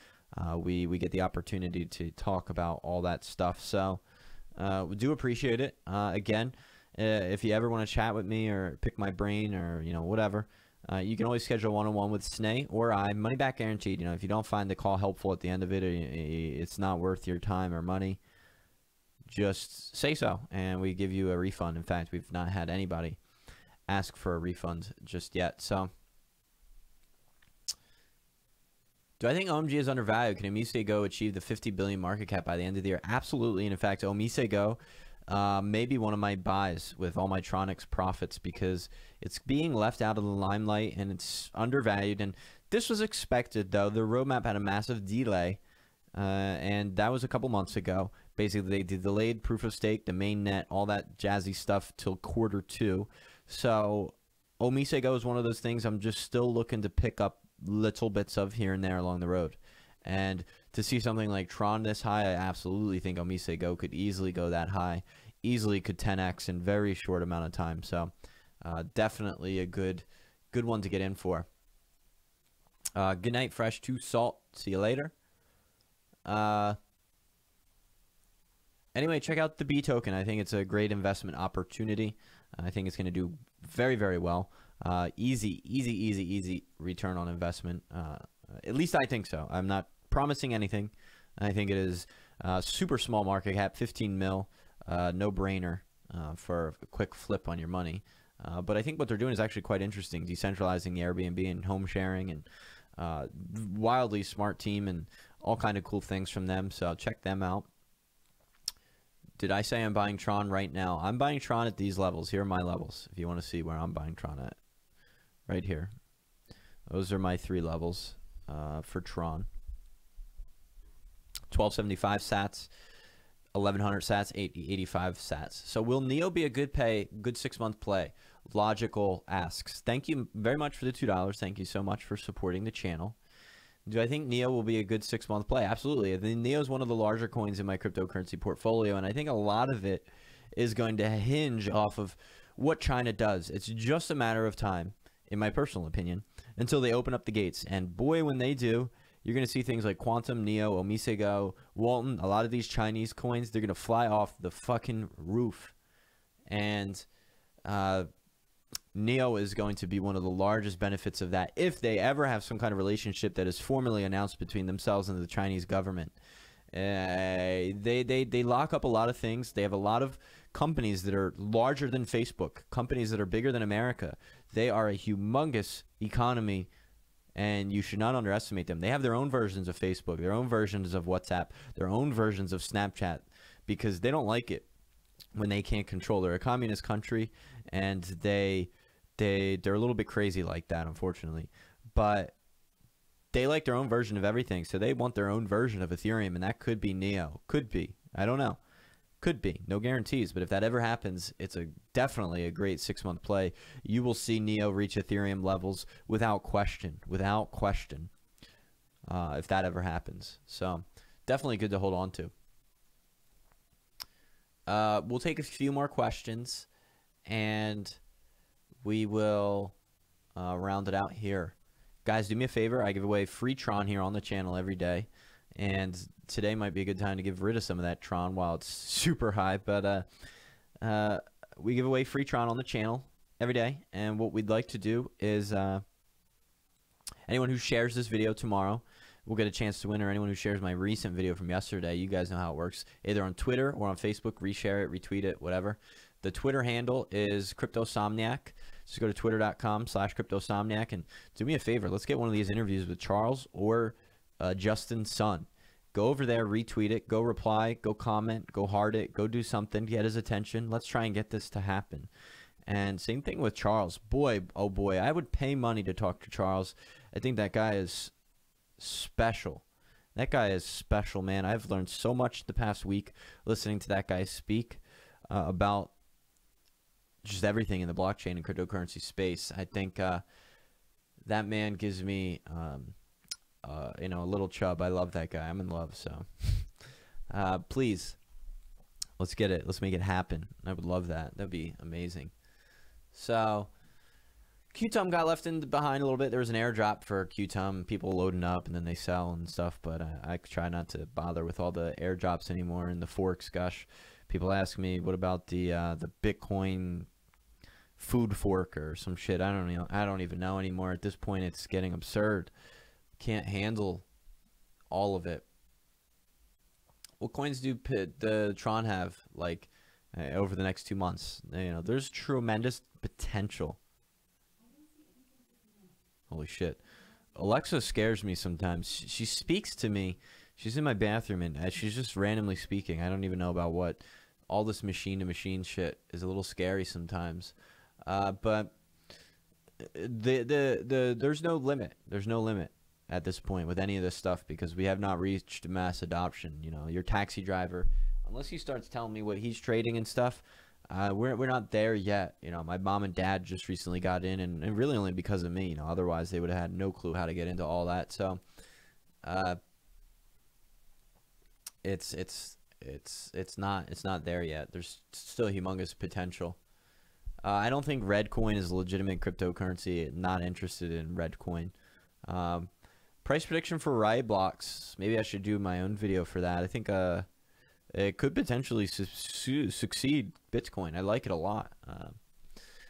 we get the opportunity to talk about all that stuff. So we do appreciate it. Again, if you ever want to chat with me or pick my brain or, you know, whatever, you can always schedule one-on-one with Snay or I. Money back guaranteed. You know, if you don't find the call helpful at the end of it, it's not worth your time or money, just say so, and we give you a refund. In fact, we've not had anybody ask for a refund just yet. So, do I think OMG is undervalued? Can Omise Go achieve the 50 billion market cap by the end of the year? Absolutely. And in fact, Omise Go may be one of my buys with all my Tronix profits, because it's being left out of the limelight and it's undervalued. And this was expected, though. The roadmap had a massive delay, and that was a couple months ago. Basically, they delayed proof of stake, the main net, all that jazzy stuff till Q2. So Omise Go is one of those things I'm just still looking to pick up little bits of here and there along the road. And to see something like Tron this high, I absolutely think Omise Go could easily go that high, easily could 10x in very short amount of time. So definitely a good one to get in for. Good night, Fresh to Salt. See you later. Anyway, check out the B token. I think it's a great investment opportunity. I think it's going to do very, very well. Easy return on investment. At least I think so. I'm not promising anything. I think it is super small market cap, 15 mil, no brainer for a quick flip on your money. But I think what they're doing is actually quite interesting, decentralizing the Airbnb and home sharing, and wildly smart team and all kind of cool things from them. So check them out. Did I say I'm buying Tron right now? I'm buying Tron at these levels. Here are my levels, if you want to see where I'm buying Tron at. Right here. Those are my 3 levels for Tron. 1275 sats, 1100 sats, 85 sats. So will Neo be a good 6-month play? Logical asks. Thank you very much for the $2. Thank you so much for supporting the channel. Do I think Neo will be a good 6-month play? Absolutely. I think Neo is one of the larger coins in my cryptocurrency portfolio, and I think a lot of it is going to hinge off of what China does. It's just a matter of time, in my personal opinion, until they open up the gates. And boy, when they do, you're going to see things like Quantum, Neo, Omise Go, Walton, a lot of these Chinese coins, they're going to fly off the fucking roof. And Neo is going to be one of the largest benefits of that, if they ever have some kind of relationship that is formally announced between themselves and the Chinese government. They lock up a lot of things. They have a lot of companies that are larger than Facebook, companies that are bigger than America. They are a humongous economy, and you should not underestimate them. They have their own versions of Facebook, their own versions of WhatsApp, their own versions of Snapchat, because they don't like it when they can't control. They're a communist country, and they're a little bit crazy like that, unfortunately. But they like their own version of everything, so they want their own version of Ethereum, and that could be Neo. Could be. I don't know. Could be. No guarantees, but if that ever happens, it's definitely a great 6-month play. You will see Neo reach Ethereum levels without question. Without question. If that ever happens. So definitely good to hold on to. We'll take a few more questions, and we will round it out here. Guys, do me a favor. I give away free Tron here on the channel every day, and today might be a good time to get rid of some of that Tron while it's super high. But we give away free Tron on the channel every day, and what we'd like to do is anyone who shares this video tomorrow will get a chance to win, or anyone who shares my recent video from yesterday. You guys know how it works. Either on Twitter or on Facebook, reshare it, retweet it, whatever. The Twitter handle is CryptoSomniac. Just go to twitter.com/cryptosomniac and do me a favor. Let's get one of these interviews with Charles or Justin Sun. Go over there, retweet it, go reply, go comment, go heart it, go do something, get his attention. Let's try and get this to happen. And same thing with Charles. Boy, oh boy, I would pay money to talk to Charles. I think that guy is special. That guy is special, man. I've learned so much the past week listening to that guy speak about just everything in the blockchain and cryptocurrency space. I think that man gives me, you know, a little chub. I love that guy. I'm in love. So please, let's get it. Let's make it happen. I would love that. That'd be amazing. So QTUM got left behind a little bit. There was an airdrop for QTUM, people loading up and then they sell and stuff, but I try not to bother with all the airdrops anymore and the forks. Gosh, people ask me, what about the Bitcoin food fork or some shit? I don't even know anymore. At this point, it's getting absurd. Can't handle all of it. What coins do the Tron have, like, over the next 2 months? You know, there's tremendous potential. Holy shit. Alexa scares me sometimes. She speaks to me. She's in my bathroom and she's just randomly speaking. I don't even know about what. All this machine-to-machine shit is a little scary sometimes. But there's no limit. There's no limit at this point with any of this stuff because we have not reached mass adoption. You know, your taxi driver, unless he starts telling me what he's trading and stuff, we're not there yet. You know, my mom and dad just recently got in, and really only because of me. You know, otherwise they would have had no clue how to get into all that. So, it's not there yet. There's still humongous potential. I don't think Red Coin is a legitimate cryptocurrency. Not interested in Red Coin. Price prediction for Riot Blocks. Maybe I should do my own video for that. I think it could potentially succeed Bitcoin. I like it a lot.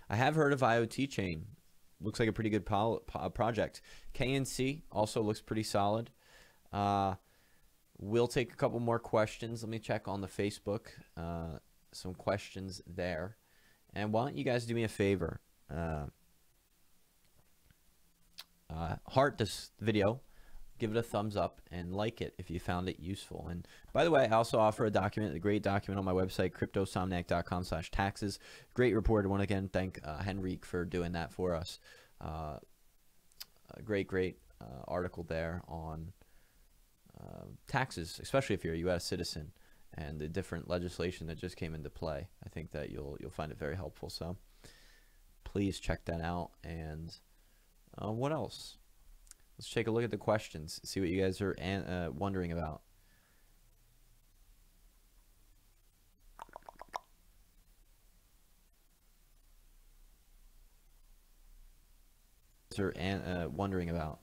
I have heard of IoT Chain. Looks like a pretty good project. KNC also looks pretty solid. We'll take a couple more questions. Let me check on the Facebook. Some questions there. And why don't you guys do me a favor? Heart this video. Give it a thumbs up and like it if you found it useful. And by the way, I also offer a document, a great document on my website, cryptosomniac.com/taxes. Great report. I want to again thank Henrique for doing that for us. A great article there on taxes, especially if you're a U.S. citizen, and the different legislation that just came into play. I think that you'll find it very helpful. So please check that out. And what else? Let's take a look at the questions, see what you guys are wondering about. Wondering about.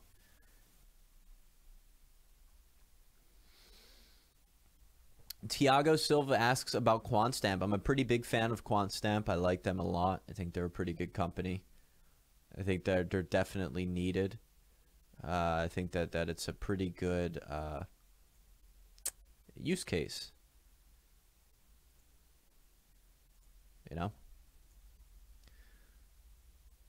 Tiago Silva asks about QuantStamp. I'm a pretty big fan of QuantStamp. I like them a lot. I think they're a pretty good company. I think they're definitely needed. I think that it's a pretty good use case. You know?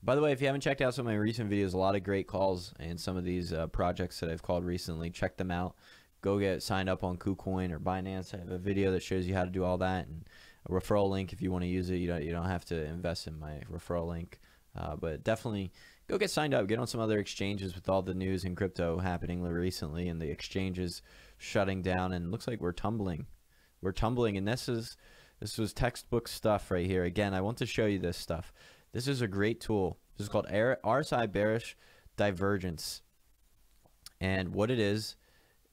By the way, if you haven't checked out some of my recent videos, a lot of great calls and some of these projects that I've called recently, check them out. Go get signed up on KuCoin or Binance. I have a video that shows you how to do all that, and a referral link if you want to use it. You don't have to invest in my referral link, but definitely go get signed up. Get on some other exchanges with all the news in crypto happening recently, and the exchanges shutting down. And it looks like we're tumbling. We're tumbling, and this was textbook stuff right here. Again, I want to show you this stuff. This is a great tool. This is called RSI Bearish Divergence, and what it is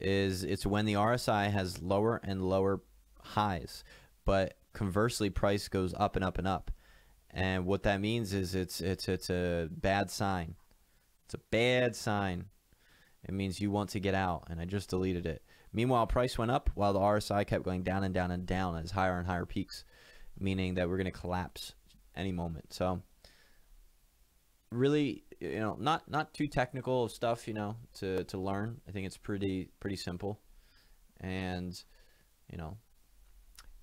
it's when the RSI has lower and lower highs, but conversely price goes up and up and up. And what that means is it's a bad sign. It's a bad sign. It means you want to get out, and I just deleted it. Meanwhile, price went up while the RSI kept going down and down and down as higher and higher peaks, meaning that we're going to collapse any moment. So really, you know, not too technical stuff, you know, to learn. I think it's pretty simple. And, you know,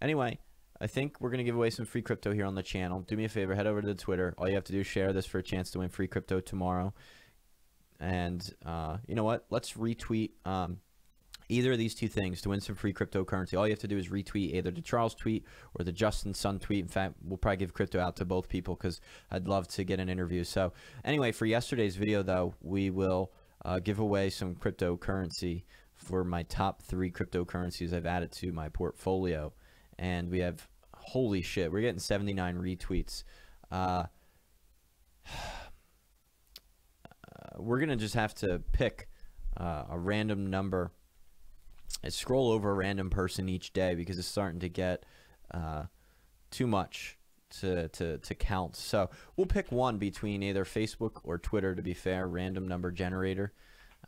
anyway, I think we're going to give away some free crypto here on the channel. Do me a favor, head over to the Twitter. All you have to do is share this for a chance to win free crypto tomorrow. And you know what? Let's retweet either of these two things to win some free cryptocurrency. All you have to do is retweet either the Charles tweet or the Justin Sun tweet. In fact, we'll probably give crypto out to both people because I'd love to get an interview. So anyway, for yesterday's video, though, we will give away some cryptocurrency for my top 3 cryptocurrencies I've added to my portfolio. And we have, holy shit, we're getting 79 retweets. We're going to just have to pick a random number and scroll over a random person each day because it's starting to get too much to count. So we'll pick one between either Facebook or Twitter, to be fair, random number generator.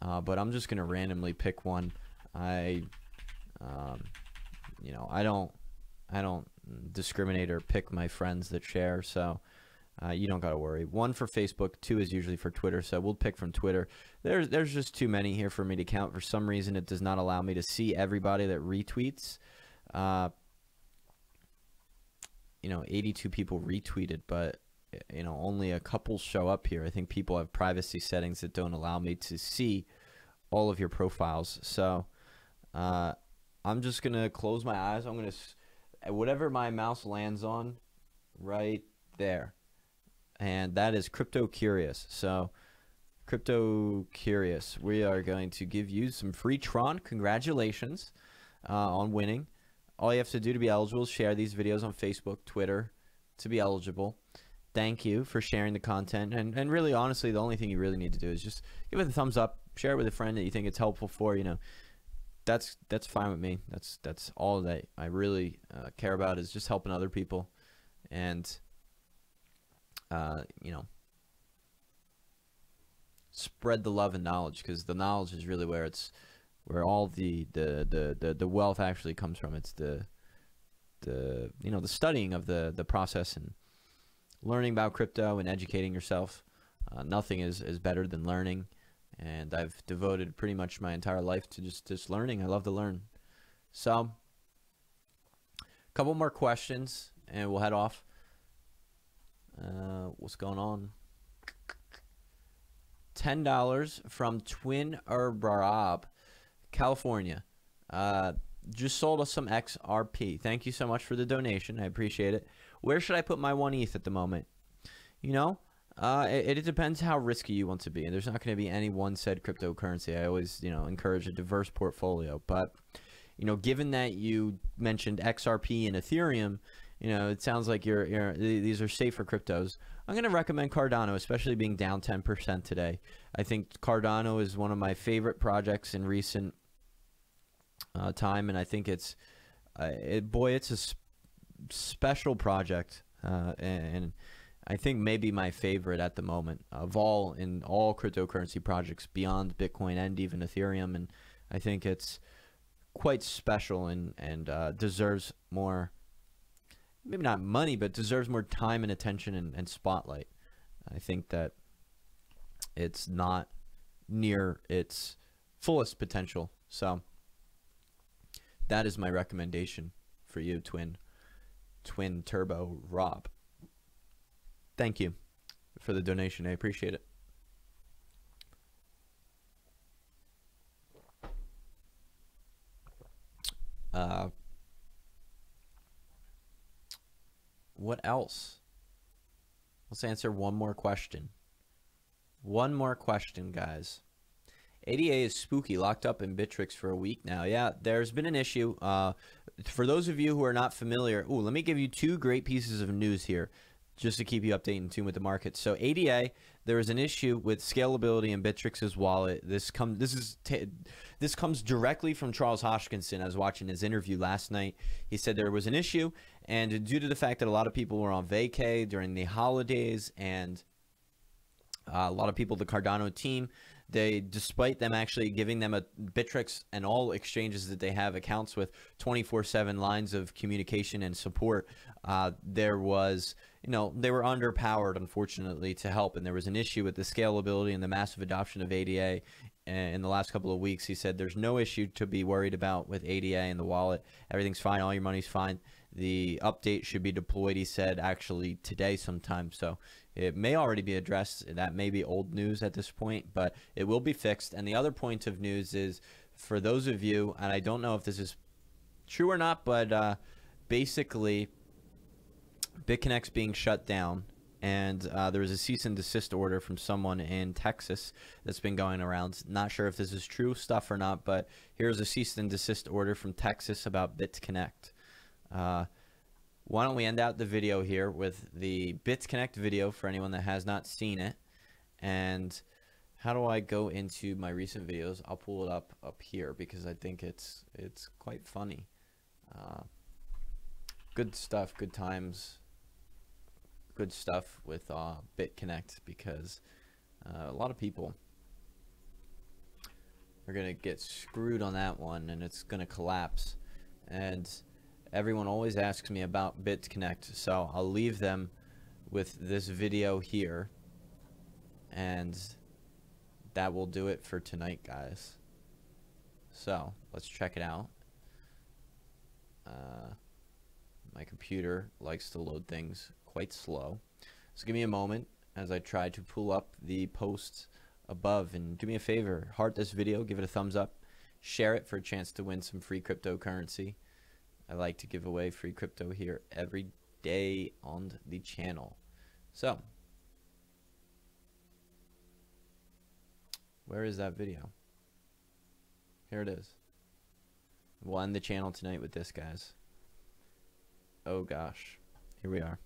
But I'm just going to randomly pick one. You know, I don't discriminate or pick my friends that share, so you don't gotta worry. 1 for Facebook, 2 is usually for Twitter, so we'll pick from Twitter. There's just too many here for me to count. For some reason, it does not allow me to see everybody that retweets. You know, 82 people retweeted, but you know, only a couple show up here. I think people have privacy settings that don't allow me to see all of your profiles. So I'm just gonna close my eyes. I'm gonna whatever my mouse lands on, right there, and that is Crypto Curious. So Crypto Curious, we are going to give you some free Tron. Congratulations on winning. All you have to do to be eligible is share these videos on Facebook, Twitter to be eligible. Thank you for sharing the content, and really, honestly, the only thing you really need to do is just give it a thumbs up, share it with a friend that you think it's helpful for. You know, that's fine with me. That's all that I really care about, is just helping other people, and you know, spread the love and knowledge, because the knowledge is really where all the wealth actually comes from. It's the you know, the studying of the process and learning about crypto and educating yourself. Nothing is better than learning. And I've devoted pretty much my entire life to just learning. I love to learn. So, a couple more questions, and we'll head off. What's going on? $10 from Twin Rob, California. Just sold us some XRP. Thank you so much for the donation. I appreciate it. Where should I put my 1 ETH at the moment? You know, it depends how risky you want to be, and there's not going to be any one said cryptocurrency. I always, you know, encourage a diverse portfolio. But, you know, given that you mentioned XRP and Ethereum, you know, it sounds like these are safer cryptos. I'm going to recommend Cardano, especially being down 10% today. I think Cardano is one of my favorite projects in recent time, and I think it's it's a special project, and I think maybe my favorite at the moment of all cryptocurrency projects beyond Bitcoin and even Ethereum. And I think it's quite special and deserves more, maybe not money, but deserves more time and attention and spotlight. I think that it's not near its fullest potential. So that is my recommendation for you, Twin Turbo Rob. Thank you for the donation. I appreciate it. What else? Let's answer one more question. One more question, guys. ADA is spooky, locked up in Bittrex for a week now. Yeah, there's been an issue. For those of you who are not familiar, let me give you 2 great pieces of news here, just to keep you updated and in tune with the market. So ADA, there is an issue with scalability in Bittrex's wallet. This comes directly from Charles Hoskinson. I was watching his interview last night. He said there was an issue, and due to the fact that a lot of people were on vacay during the holidays, and a lot of people, the Cardano team, despite them actually giving them a Bittrex and all exchanges that they have accounts with 24/7 lines of communication and support, there was, they were underpowered, unfortunately, to help. And there was an issue with the scalability and the massive adoption of ADA in the last couple of weeks. He said there's no issue to be worried about with ADA and the wallet. Everything's fine. All your money's fine. The update should be deployed, he said, actually today sometime. So it may already be addressed. That may be old news at this point, but it will be fixed. And the other point of news is, for those of you, and I don't know if this is true or not, but basically BitConnect's being shut down. And there was a cease and desist order from someone in Texas that's been going around. Not sure if this is true stuff or not, but here's a cease and desist order from Texas about BitConnect. Why don't we end out the video here with the BitConnect video for anyone that has not seen it. And how do I go into my recent videos? I'll pull it up here because I think it's quite funny. Good stuff, good times. Good stuff with BitConnect, because a lot of people are gonna get screwed on that one, and it's gonna collapse. And everyone always asks me about BitConnect, so I'll leave them with this video here, and that will do it for tonight, guys. So let's check it out. My computer likes to load things quite slow, so give me a moment as I try to pull up the posts above. And do me a favor, heart this video, give it a thumbs up, share it for a chance to win some free cryptocurrency. I like to give away free crypto here every day on the channel. So where is that video? Here it is. We'll end the channel tonight with this, guys. Oh gosh, here we are.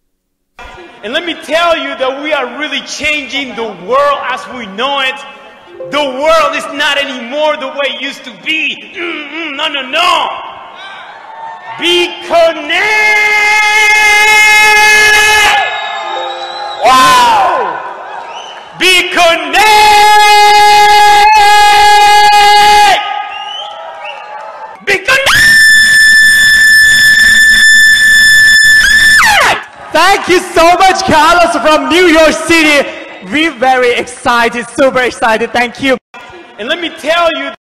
And let me tell you that we are really changing the world as we know it. The world is not anymore the way it used to be. No, no, no. Be connected. Wow. Be connected. Be connected. Thank you so much, Carlos from New York City. We're very excited, super excited. Thank you. And let me tell you